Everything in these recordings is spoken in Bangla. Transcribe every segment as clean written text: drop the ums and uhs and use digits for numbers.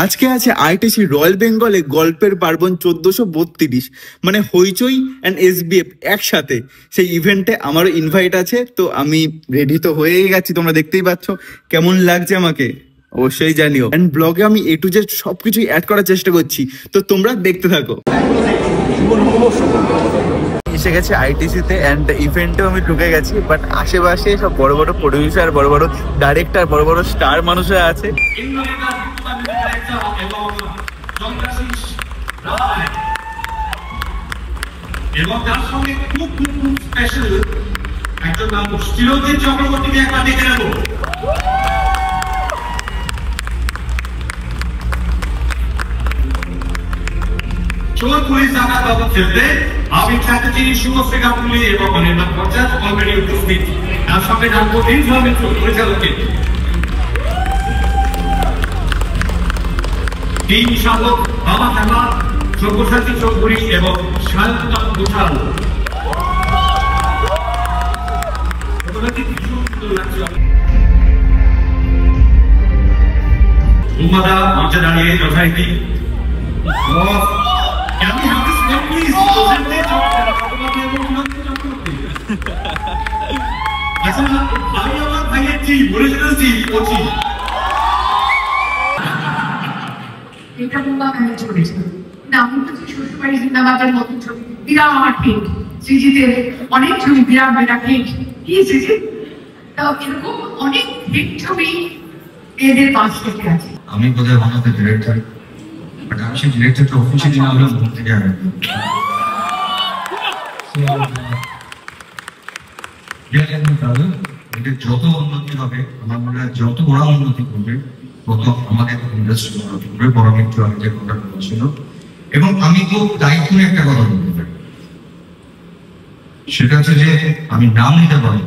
আজকে আছে আইটিসি রয়্যাল বেঙ্গলে গল্পের পার্বণ 1432, মানে হইচই অ্যান্ড এসবিএফ একসাথে। সেই ইভেন্টে আমারও ইনভাইট আছে, তো আমি রেডি তো হয়েই গেছি, তোমরা দেখতেই পাচ্ছ। কেমন লাগছে আমাকে অবশ্যই জানিও, অ্যান্ড ব্লগে আমি A to Z সবকিছুই অ্যাড করার চেষ্টা করছি, তো তোমরা দেখতে থাকো। এসে গেছে আইটিসিতে, অ্যান্ড ইভেন্টেও আমি ঢুকে গেছি, বাট আশেপাশে সব বড় বড় প্রডিউসার, বড় বড় ডাইরেক্টর, বড় বড় স্টার মানুষরা আছে। এবং তার সঙ্গে খুব স্পেশাল একজন মানুষ, চিরঞ্জিত চক্রবর্তীকে একবার দেখে নেব। চোর পুলিশ ডাকাত বাবু খেলতে আমি খ্যাতচিনি শুভশ্রী গাঙ্গুলি এবং অনির্বাণ ভট্টাচার্য অলরেডি উপস্থিত। তার সঙ্গে জানবো এই ধরনের পরিচালককে তিন শাবক বাবা থাকা, সব্যসাচী চৌধুরী এবং শান্তনাথ ঘোষাল। উমাদা মঞ্চে দাঁড়িয়ে যথারীতি আচ্ছা, আমি আমার ভাইয়ের জি অরিজিনাল জি বলছি। এটা বললাম আমি চলেছিলাম না, আমি বলছি শ্বশুরবাড়ি জিন্দাবাদের মতন ছবি বিরাট আমার ঠিক শ্রীজিতের অনেক ছবি বিরাট বিরাট হিট কি শ্রীজিৎ, এরকম অনেক হিট ছবি এদের পাশ থেকে আছে। আমি বোধহয় one of the director, but আমি সেই ডিরেক্টরটা অফিসিয়ালি না হলেও মন থেকে আসে। এটা যত উন্নতি হবে আমার মনে হয়, যত ওরা উন্নতি করবে তত আমাদের ইন্ডাস্ট্রি উন্নতি করবে। বড় একটু আমি যে কথা বলছিল, এবং আমি খুব দায়িত্ব নিয়ে একটা কথা বলতে পারি, সেটা হচ্ছে যে আমি নাম নিতে পারি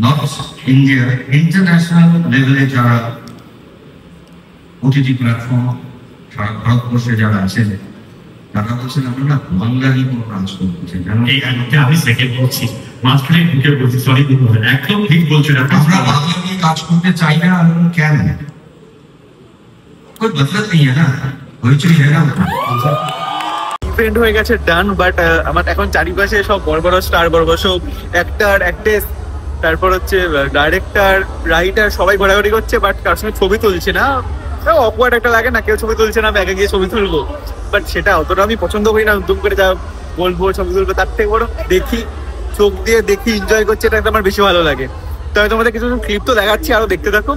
নট ইন্ডিয়া, ইন্টারন্যাশনাল লেভেলে যারা ওটিটি প্ল্যাটফর্ম সারা ভারতবর্ষে যারা আছেন, তারা বলছেন আমরা না বাংলারই কোনো কাজ করতেছি। আমি সেকেন্ড বলছি, মাঝখানে ঢুকে বলছি, সরি একদম ঠিক বলছেন, আমরা বাংলা নিয়ে কাজ করতে চাই না। কেন? কোই মতলব নেই না, হইচই है ना। ইভেন্ট হয়ে গেছে ডান, বাট আমার এখন চারিপাশে সব বড় বড় স্টার, বড় বড় সব অ্যাক্টর, অ্যাক্ট্রেস, তারপর হচ্ছে ডাইরেক্টর, রাইটার, সবাই ঘোরাঘুরি করছে, বাট কার সঙ্গে ছবি তুলছে না। অকওয়ার্ড একটা লাগে না, কেউ ছবি তুলছে না, আমি আগে গিয়ে ছবি তুলবো, বাট সেটা অতটা আমি পছন্দ করি না। দুম করে যা বলবো ছবি তুলবো, তার থেকে বড় দেখি, চোখ দিয়ে দেখি, এনজয় করছি, এটা আমার বেশি ভালো লাগে। তো আমি তোমাদের কিছু ক্লিপ তো দেখাচ্ছি, আরো দেখতে থাকো।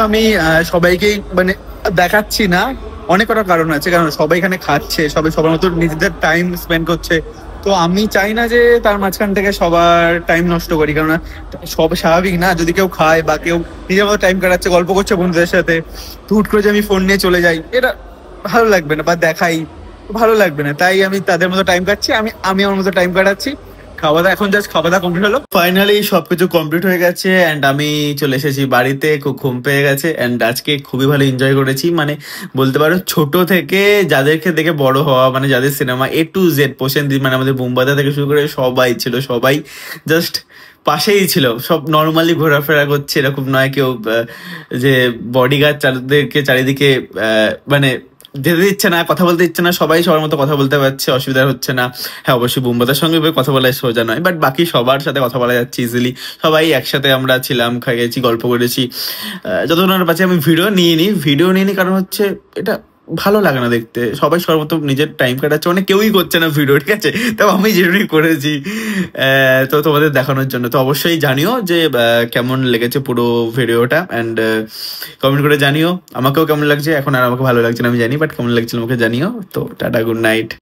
আমি সবাইকেই মানে দেখাচ্ছি না, অনেক কটা কারণ আছে, কারণ সবাই এখানে খাচ্ছে, সবাই সবার মতো নিজেদের টাইম স্পেন্ড করছে। তো আমি চাই না যে তার মাঝখান থেকে সবার টাইম নষ্ট করি, কারণ সব স্বাভাবিক না, যদি কেউ খায় বা কেউ নিজের মতো টাইম কাটাচ্ছে, গল্প করছে বন্ধুদের সাথে, হুট করে যে আমি ফোন নিয়ে চলে যাই, এটা ভালো লাগবে না, বা দেখাই ভালো লাগবে না। তাই আমি তাদের মতো টাইম কাটছি, আমি আমার মতো টাইম কাটাচ্ছি। খাওয়া দাওয়া, এখন জাস্ট খাওয়া দাওয়া কমপ্লিট হলো, ফাইনালি সবকিছু কমপ্লিট হয়ে গেছে, অ্যান্ড আমি চলে এসেছি বাড়িতে। খুব ঘুম পেয়ে গেছে, অ্যান্ড আজকে খুবই ভালো এনজয় করেছি। মানে বলতে পারো ছোট থেকে যাদেরকে দেখে বড় হওয়া, মানে যাদের cinema A to Z Prosenjit, মানে আমাদের বুম্বাদা থেকে শুরু করে সবাই ছিল, সবাই জাস্ট পাশেই ছিল, সব নর্মালি ঘোরাফেরা করছে, এরকম নয় কেউ যে বডিগার্ড চারদেরকে চারিদিকে মানে যেতে দিচ্ছে না, কথা বলতে দিচ্ছে না, সবাই সবার মতো কথা বলতে পারছে, অসুবিধা হচ্ছে না। হ্যাঁ, অবশ্যই বুম্বাদার সঙ্গে কথা বলা সোজা নয়, বাট বাকি সবার সাথে কথা বলা যাচ্ছে ইজিলি। সবাই একসাথে আমরা ছিলাম, খাইয়েছি, গল্প করেছি। যতক্ষণ পাচ্ছি আমি ভিডিও নিইনি, কারণ হচ্ছে এটা ভালো লাগে না দেখতে, সবাই সবার মতো নিজের টাইম কাটাচ্ছে, মানে কেউই করছে না ভিডিও, ঠিক আছে? তাও আমি যেটুকুই করেছি তো তোমাদের দেখানোর জন্য। তো অবশ্যই জানিও যে কেমন লেগেছে পুরো ভিডিওটা, অ্যান্ড কমেন্ট করে জানিও আমাকেও কেমন লাগছে। এখন আর আমাকে ভালো লাগছে না আমি জানি, বাট কেমন লাগছিল আমাকে জানিও। তো টাটা, গুড নাইট।